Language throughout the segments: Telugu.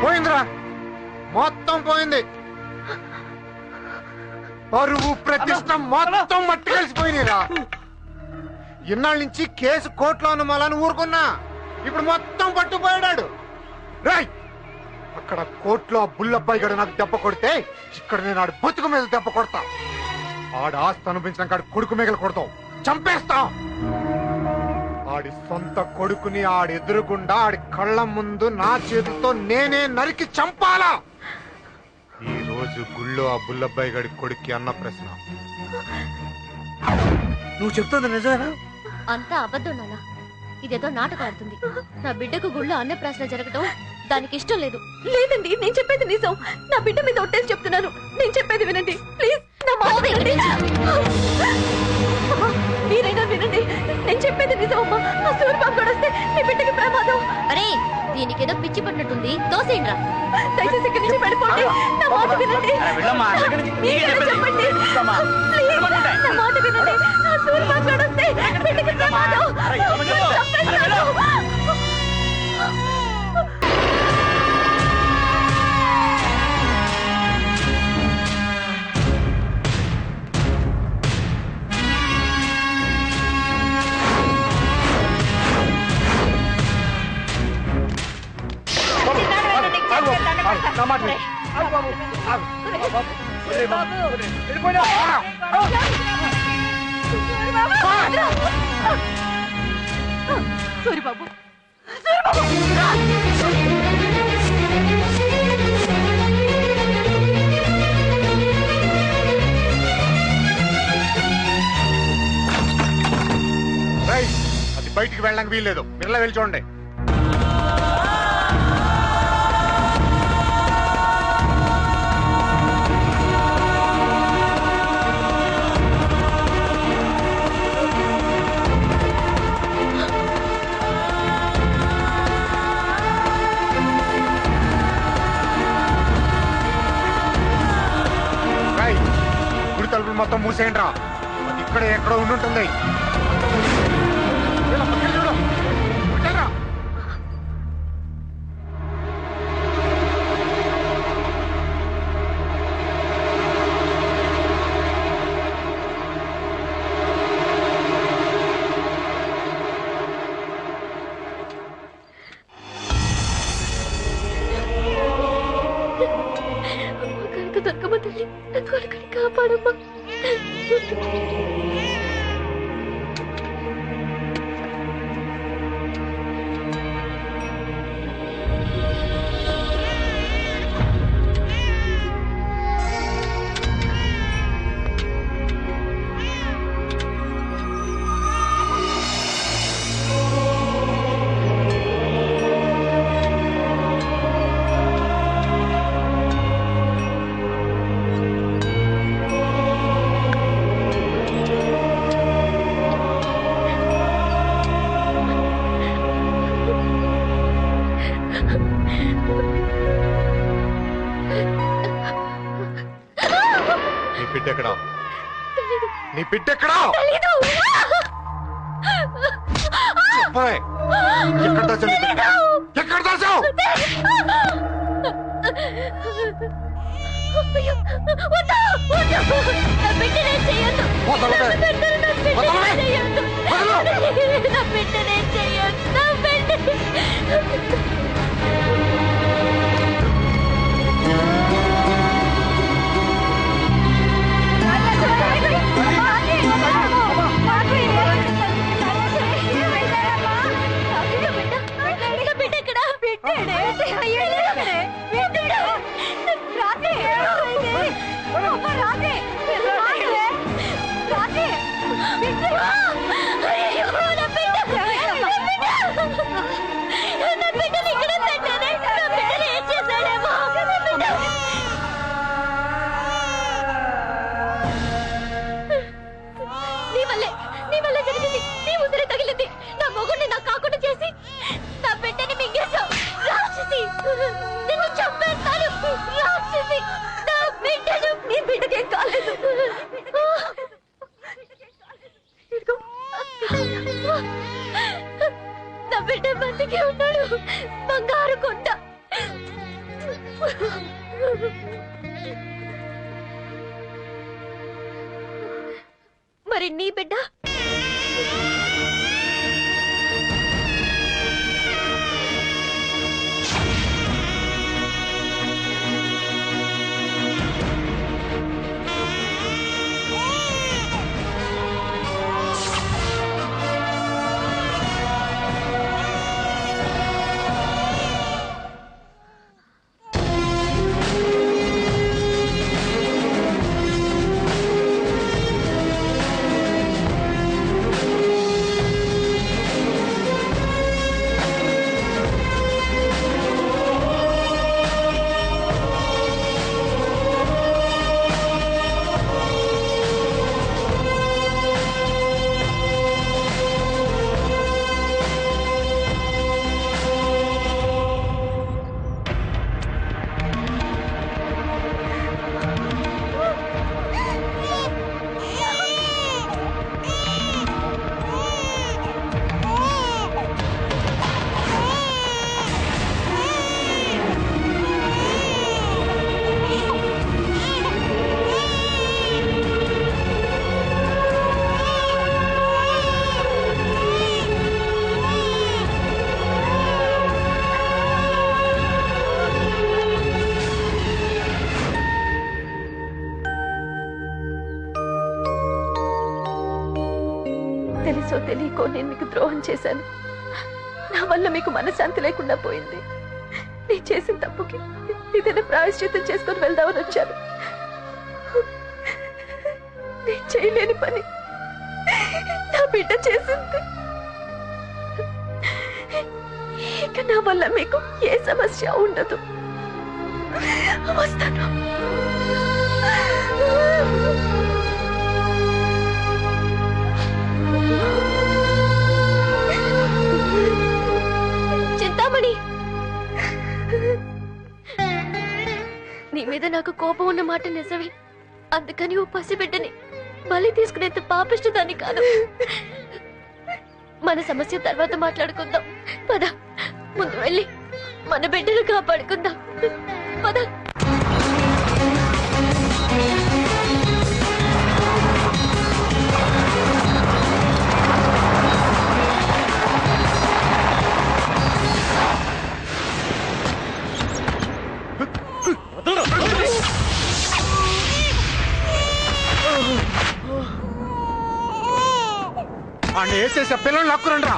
పోయిందిరా, మొత్తం పోయింది. పరువు ప్రతిష్ట మొత్తం మట్టి కలిసిపోయినాయిరా. ఇన్నాళ్ళ నుంచి కేసు కోర్టులో ఉన్న మళ్ళని ఊరుకున్నా, ఇప్పుడు మొత్తం పట్టుపోయాడు. రాయ్, అక్కడ కోర్టులో బుల్లబ్బాయి గడు నాకు దెబ్బ కొడితే ఇక్కడ నేను ఆడి బతుకు మీద దెబ్బ కొడతా. ఆడ ఆస్తి అనిపించిన కాడు కొడుకు మిగలు కొడతాం, చంపేస్తా. ఆడి సొంత కొడుకుని ఆడి ఎదురుగుండా ఆడి కళ్ళ ముందు నా చేతులతో నేనే నరికి చంపాలా? ఈ రోజు గుళ్ళో ఆ బుల్లబ్బాయి గడి కొడుక్కి అన్న ప్రశ్న. నువ్వు చెప్తుంది నిజమేనా? అంతా అబద్ధం నాన్న. ఇదేదో నాటకం ఆడుతుంది. నా బిడ్డకు గుళ్ళో అన్న ప్రశ్న జరగటం దానికి ఇష్టం లేదు. లేదండి, నేను చెప్పేది నిజం. నా బిడ్డ మీద ఒట్టేసి చెప్తున్నాను. నేను చెప్పేది వినండి ప్లీజ్. నా మాట వినండి. అమ్మా, మీరైనా వినండి. నేను చెప్పేది నిజం అమ్మా. ఆ సూర్యబాబు కూడా వస్తే మీ బిడ్డకి ప్రమాదం. అరే, దీనికేదో పిచ్చి పట్టినట్టుంది, తోసేయండిరా. దయచేసి ఇక్కడి నుంచి వెళ్ళిపోండి. నా మాట వినండి. మీరైనా చెప్పండి ప్లీజ్. నా మాట వినండి. ఆ సూర్యబాబు కూడా వస్తే బిడ్డకి ప్రమాదం. చంపేస్తాను. సూరిబాబు, అది బయటికి వెళ్ళడానికి వీల్లేదు. మిర్లా వెళ్ళి చూడండి. గుడి తలుపులు మొత్తం మూసేయండి రా. అది ఇక్కడ ఎక్కడో ఉండుంటుంది. దొరకమ్మ తల్లి, నా కొడుకుని కాపాడమ్మా. నీ బిడ్డెక్కడా? ఎక్కడ దాచావు? ఎక్కడ దాచావు? బిడ్డ బతికే ఉన్నాడు. బంగారు కొండ. మరి నీ బిడ్డ? తెలుసో తెలియకో నేను మీకు ద్రోహం చేశాను. నా వల్ల మీకు మనశ్శాంతి లేకుండా పోయింది. నేను చేసిన తప్పుకి ఏదైనా ప్రాయశ్చిత్తం చేసుకొని వెళ్దామని వచ్చాను. నేను చేయలేని పని నా బిడ్డ చేసింది. ఇక నా వల్ల మీకు ఏ సమస్య ఉండదు. వస్తాను. చింతామణి, నీ మీద నాకు కోపం ఉన్న మాట నిజమే. అందుకని ఓ పసిబిడ్డని బలి తీసుకునేంత పాపిష్టిదాన్ని కాదు. మన సమస్య తర్వాత మాట్లాడుకుందాం. పద, ముందు వెళ్ళి మన బిడ్డను కాపాడుకుందాం. పద. అని వేసేసే పిల్లలు నక్కురండి రా.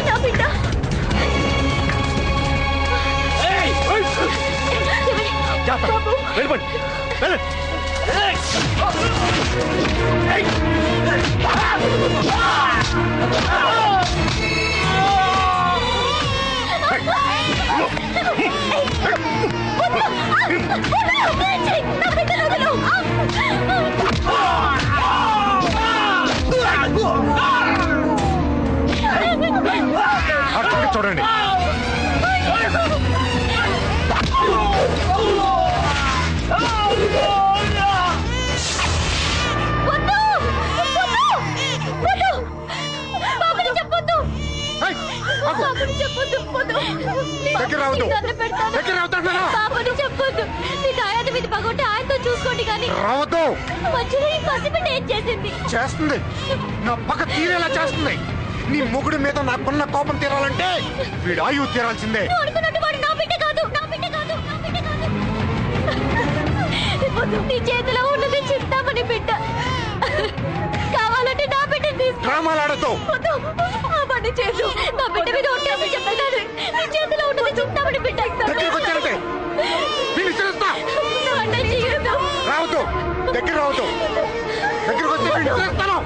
నా బిడ్డ వెళ్ళిపోండి. చూడండి. ఆయనతో చూసుకోండి కానీ రావద్దు. మధ్యలో ఈ పసిబిడ్డ ఏం చేసింది? చేస్తుంది, నా పక్క తీరేలా చేస్తుంది. నీ మొగుడి మీద నాకున్న కోపం తీరాలంటే వీడు ఆయువు తీరాల్సిందే. అనుకున్నట్టు వాడు నా బిడ్డ కాదు, నా బిడ్డ కాదు, నా బిడ్డ కాదు. నీ చేతిలో ఉన్నది చింతామణి బిడ్డ. కావాలంటే నా బిడ్డ తీసుకో. డ్రామాలాడతో ఆ పని చేయదు. నా బిడ్డ మీద ఒట్టేసి చెప్పేదాన్ని. నీ చేతిలో ఉన్నది చింతామణి బిడ్డ. దగ్గరికి వచ్చానంటే వీడిని చేస్తా. నువ్వు అట్లా చేయొద్దు. రావద్దు, దగ్గర రావద్దు. దగ్గరికి వచ్చి వీడిని చేస్తాను.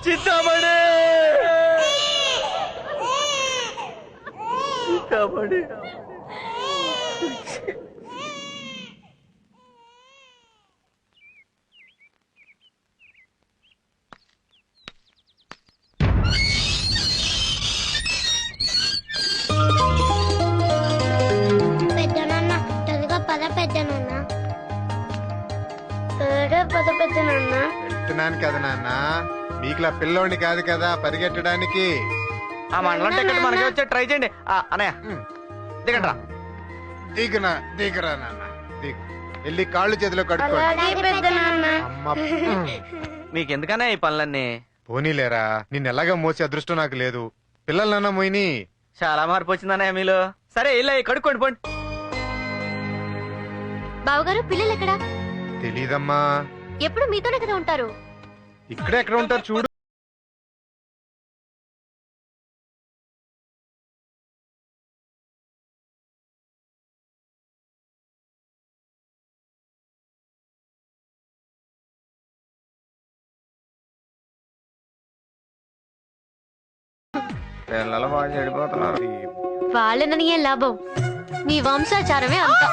చింతామణి చింతామణి పెద్దనాన్న త్వరగా పద పెద్దనాన్న త్వరగా పద పెద్దనాన్న వెళ్తున్నాను కదా నాన్న, మీకులా పిల్లోడిని కాదు కదా పరిగెట్టడానికి. ఆ మండలం టికెట్ మనకే వచ్చే ట్రై చేయండి. అన్నయ్య దిగండి రా. దిగునా దిగురా నాన్న, దిగు. వెళ్ళి కాళ్ళు చేతిలో కడుక్కో. అలాగే పెద్దనాన్న అమ్మ మీకెందుకనే ఈ పనులన్నీ? పోనీలేరా, నిన్ను ఎలాగా మోసే అదృష్టం నాకు లేదు. పిల్లలన్నా మోయిని. చాలా మార్పు వచ్చిందన్నయ్య మీలో. సరే ఇలా కడుక్కోండి పోండి. బావగారు పిల్లలు ఎక్కడా? తెలీదమ్మా, ఎప్పుడు మీతోనే కదా ఉంటారు. ఇక్కడే ఎక్కడ ఉంటారు చూడు. పిల్లలు బాగా చెడిపోతున్నారు. వాళ్ళని ఏం లాభం, మీ వంశాచారమే అంత.